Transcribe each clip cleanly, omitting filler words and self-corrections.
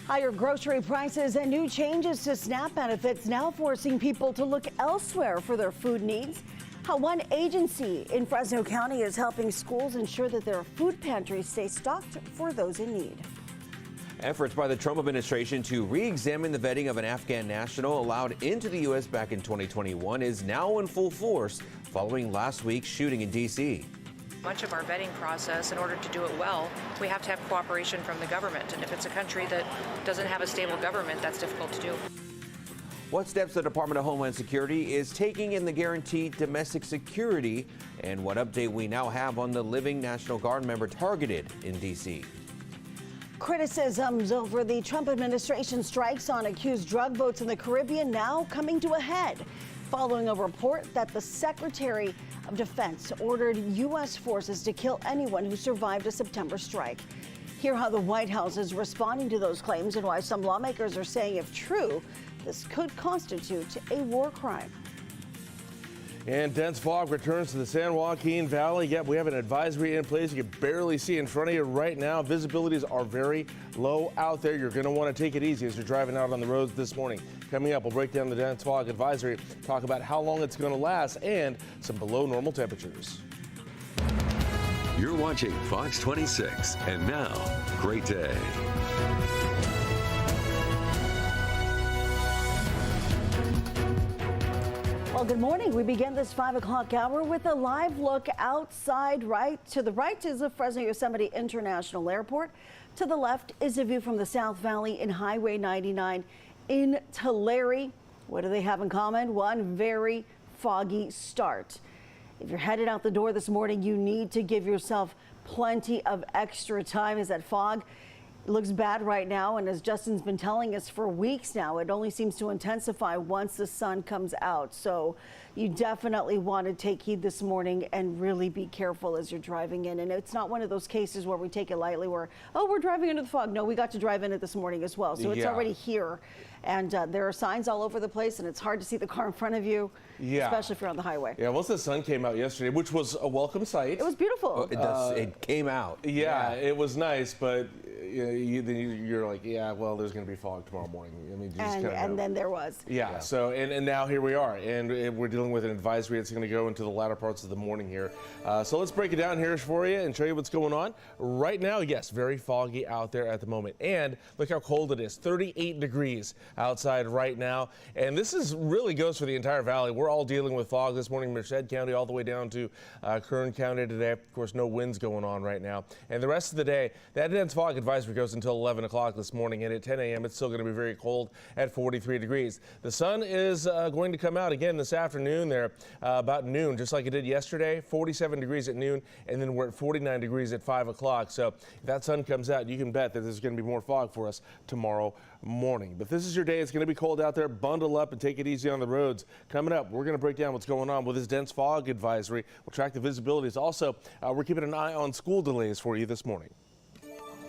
Higher grocery prices and new changes to SNAP benefits now forcing people to look elsewhere for their food needs. How one agency in Fresno County is helping schools ensure that their food pantries stay stocked for those in need. Efforts by the Trump administration to re-examine the vetting of an Afghan national allowed into the U.S. back in 2021 is now in full force following last week's shooting in D.C. Much of our vetting process, in order to do it well, we have to have cooperation from the government. And if it's a country that doesn't have a stable government, that's difficult to do. What steps the Department of Homeland Security is taking in the guaranteed domestic security, and what update we now have on the living National Guard member targeted in D.C. Criticisms over the Trump administration strikes on accused drug votes in the Caribbean now coming to a head, following a report that the Secretary of Defense ordered U.S. forces to kill anyone who survived a September strike. Hear how the White House is responding to those claims and why some lawmakers are saying, if true, this could constitute a war crime. And dense fog returns to the San Joaquin Valley. Yep, we have an advisory in place. You can barely see in front of you right now. Visibilities are very low out there. You're going to want to take it easy as you're driving out on the roads this morning. Coming up, we'll break down the dense fog advisory, talk about how long it's going to last, and some below normal temperatures. You're watching Fox 26, and now, great day. Well, good morning. We begin this 5 o'clock hour with a live look outside. Right to the right is the Fresno Yosemite International Airport. To the left is a view from the South Valley and Highway 99 in Tulare. What do they have in common? One very foggy start. If you're headed out the door this morning, you need to give yourself plenty of extra time as that fog looks bad right now, and as Justin's been telling us for weeks now, it only seems to intensify once the sun comes out. So you definitely want to take heed this morning and really be careful as you're driving in. And it's not one of those cases where we take it lightly where, oh, we're driving into the fog. No, we got to drive in it this morning as well. So it's already here. And there are signs all over the place, and it's hard to see the car in front of you, especially if you're on the highway. Yeah, once the sun came out yesterday, which was a welcome sight. It was beautiful. It came out. Yeah, it was nice, but you're like, yeah, well, there's going to be fog tomorrow morning. I mean, you just kind of know. And then there was. Yeah. So and now here we are, and we're dealing with an advisory that's going to go into the latter parts of the morning here. So let's break it down here for you and show you what's going on right now. Yes, very foggy out there at the moment, and look how cold it is. 38 degrees outside right now, and this is really goes for the entire valley. We're all dealing with fog this morning, Merced County all the way down to Kern County today. Of course, no winds going on right now, and the rest of the day, that dense fog advisory goes until 11 o'clock this morning, and at 10 a.m. it's still going to be very cold at 43 degrees. The sun is going to come out again this afternoon there about noon, just like it did yesterday. 47 degrees at noon, and then we're at 49 degrees at 5 o'clock. So if that sun comes out, you can bet that there's going to be more fog for us tomorrow morning. But this is your day. It's going to be cold out there. Bundle up and take it easy on the roads. Coming up, we're going to break down what's going on with this dense fog advisory. We'll track the visibilities. Also, we're keeping an eye on school delays for you this morning.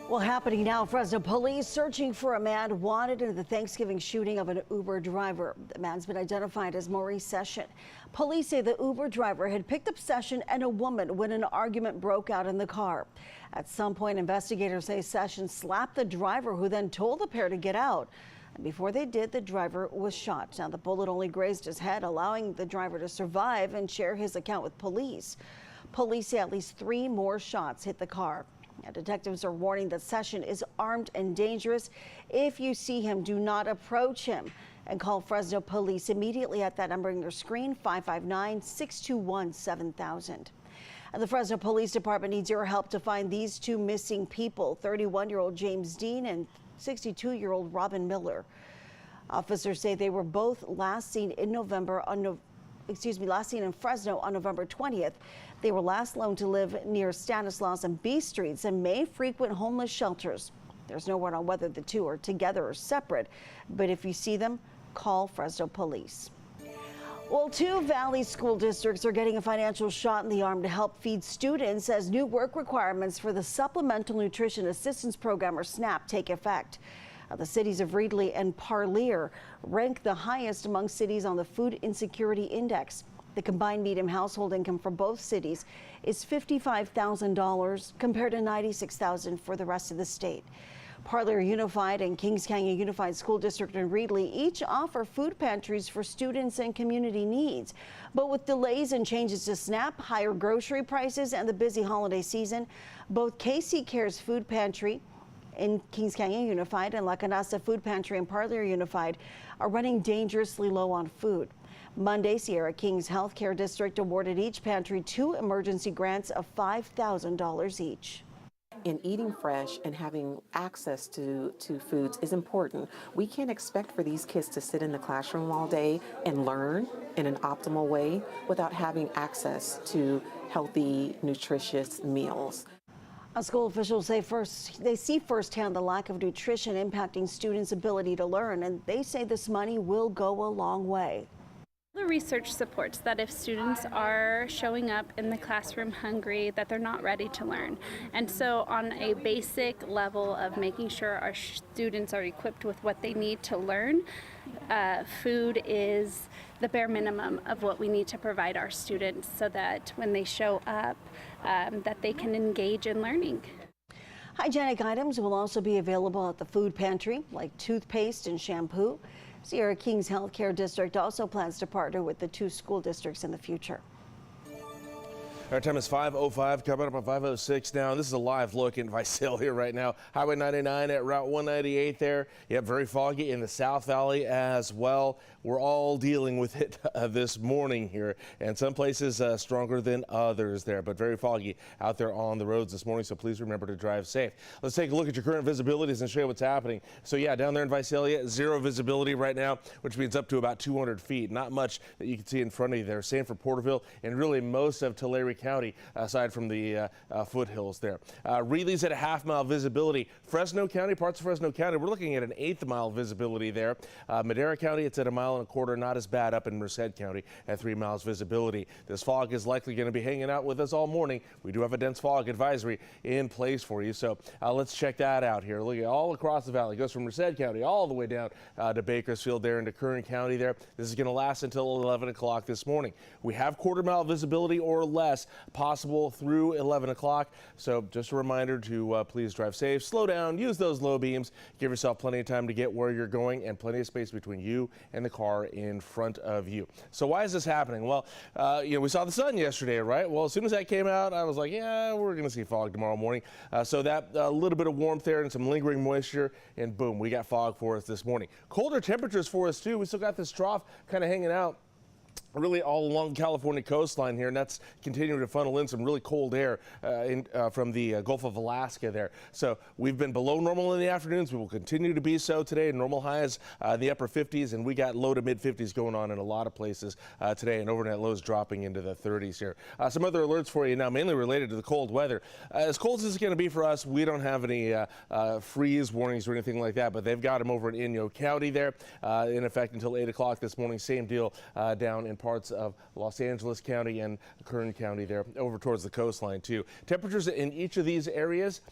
Well, happening now, Fresno police searching for a man wanted in the Thanksgiving shooting of an Uber driver. The man's been identified as Maurice Session. Police say the Uber driver had picked up Session and a woman when an argument broke out in the car. At some point, investigators say Session slapped the driver, who then told the pair to get out. And before they did, the driver was shot. Now, the bullet only grazed his head, allowing the driver to survive and share his account with police. Police say at least 3 more shots hit the car. Now, detectives are warning that Session is armed and dangerous. If you see him, do not approach him, and call Fresno police immediately at that number on your screen, 559-621-7000. And the Fresno Police Department needs your help to find these 2 missing people, 31-year-old James Dean and 62-year-old Robin Miller. Officers say they were both last seen in Fresno on November 20th. They were last known to live near Stanislaus and B Streets and may frequent homeless shelters. There's no word on whether the 2 are together or separate, but if you see them, call Fresno police. Well, 2 Valley school districts are getting a financial shot in the arm to help feed students as new work requirements for the Supplemental Nutrition Assistance Program, or SNAP, take effect. The cities of Reedley and Parlier rank the highest among cities on the Food Insecurity Index. The combined median household income for both cities is $55,000 compared to $96,000 for the rest of the state. Parlier Unified and Kings Canyon Unified School District in Reedley each offer food pantries for students and community needs. But with delays and changes to SNAP, higher grocery prices, and the busy holiday season, both KC Cares Food Pantry in Kings Canyon Unified and La Canasta Food Pantry in Parlier Unified are running dangerously low on food. Monday, Sierra Kings Healthcare District awarded each pantry 2 emergency grants of $5,000 each. And eating fresh and having access to foods is important. We can't expect for these kids to sit in the classroom all day and learn in an optimal way without having access to healthy, nutritious meals. School officials say they see firsthand the lack of nutrition impacting students' ability to learn, and they say this money will go a long way. The research supports that if students are showing up in the classroom hungry, that they're not ready to learn. And so on a basic level of making sure our students are equipped with what they need to learn, food is the bare minimum of what we need to provide our students so that when they show up, that they can engage in learning. Hygienic items will also be available at the food pantry, like toothpaste and shampoo. Sierra Kings Healthcare District also plans to partner with the 2 school districts in the future. Our time is 5:05, coming up on 5:06 now. This is a live look in Visalia right now. Highway 99 at Route 198 there. Yep, very foggy in the South Valley as well. We're all dealing with it this morning here, and some places stronger than others there, but very foggy out there on the roads this morning, so please remember to drive safe. Let's take a look at your current visibilities and show you what's happening. So yeah, down there in Visalia, 0 visibility right now, which means up to about 200 feet. Not much that you can see in front of you there. Same for Porterville and really most of Tulare County, aside from the foothills there. Reedley's at a half-mile visibility. Fresno County, parts of Fresno County, we're looking at an 1/8 mile visibility there. Madera County, it's at 1.25 miles, not as bad up in Merced County at 3 miles visibility. This fog is likely going to be hanging out with us all morning. We do have a dense fog advisory in place for you, so let's check that out here. Look at all across the valley. It goes from Merced County all the way down to Bakersfield there into Kern County there. This is going to last until 11 o'clock this morning. We have 1/4 mile visibility or less possible through 11 o'clock. So just a reminder to please drive safe, slow down, use those low beams, give yourself plenty of time to get where you're going and plenty of space between you and the car in front of you. So why is this happening? Well, we saw the sun yesterday, right? Well, as soon as that came out, I was like, yeah, we're going to see fog tomorrow morning. So that little bit of warmth there and some lingering moisture, and boom, we got fog for us this morning. Colder temperatures for us too. We still got this trough kind of hanging out really all along the California coastline here, and that's continuing to funnel in some really cold air from the Gulf of Alaska there. So we've been below normal in the afternoons. We will continue to be so today. Normal highs in the upper 50s, and we got low to mid 50s going on in a lot of places today, and overnight lows dropping into the 30s here. Some other alerts for you now, mainly related to the cold weather. As cold as it's going to be for us, we don't have any freeze warnings or anything like that, but they've got them over in Inyo County there in effect until 8 o'clock this morning. Same deal down in parts of Los Angeles County and Kern County there over towards the coastline too. Temperatures in each of these areas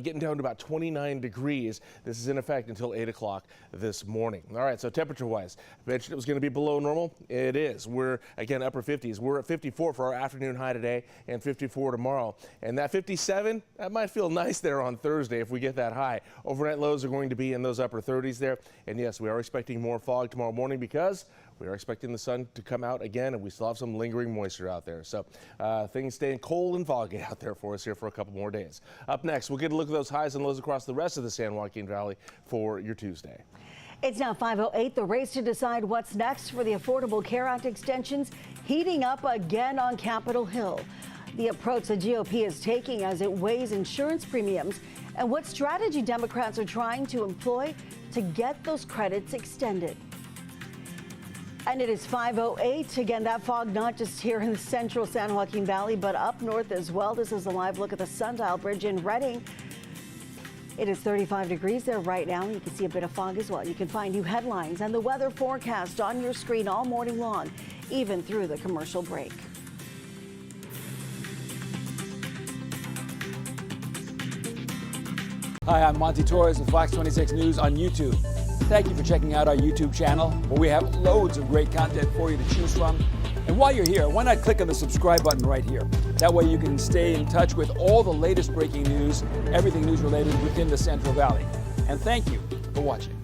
getting down to about 29 degrees. This is in effect until 8 o'clock this morning. All right, so temperature wise, I mentioned it was going to be below normal. It is. We're again upper 50s. We're at 54 for our afternoon high today and 54 tomorrow. And that 57, that might feel nice there on Thursday if we get that high. Overnight lows are going to be in those upper 30s there. And yes, we are expecting more fog tomorrow morning because we are expecting the sun to come out again, and we still have some lingering moisture out there. So things staying cold and foggy out there for us here for a couple more days. Up next, we'll get a look at those highs and lows across the rest of the San Joaquin Valley for your Tuesday. It's now 5:08. The race to decide what's next for the Affordable Care Act extensions heating up again on Capitol Hill. The approach the GOP is taking as it weighs insurance premiums and what strategy Democrats are trying to employ to get those credits extended. And it is 5:08. Again, that fog not just here in the central San Joaquin Valley, but up north as well. This is a live look at the Sundial Bridge in Redding. It is 35 degrees there right now. You can see a bit of fog as well. You can find new headlines and the weather forecast on your screen all morning long, even through the commercial break. Hi, I'm Monty Torres with Fox 26 News on YouTube. Thank you for checking out our YouTube channel, where we have loads of great content for you to choose from. And while you're here, why not click on the subscribe button right here? That way you can stay in touch with all the latest breaking news, everything news related within the Central Valley. And thank you for watching.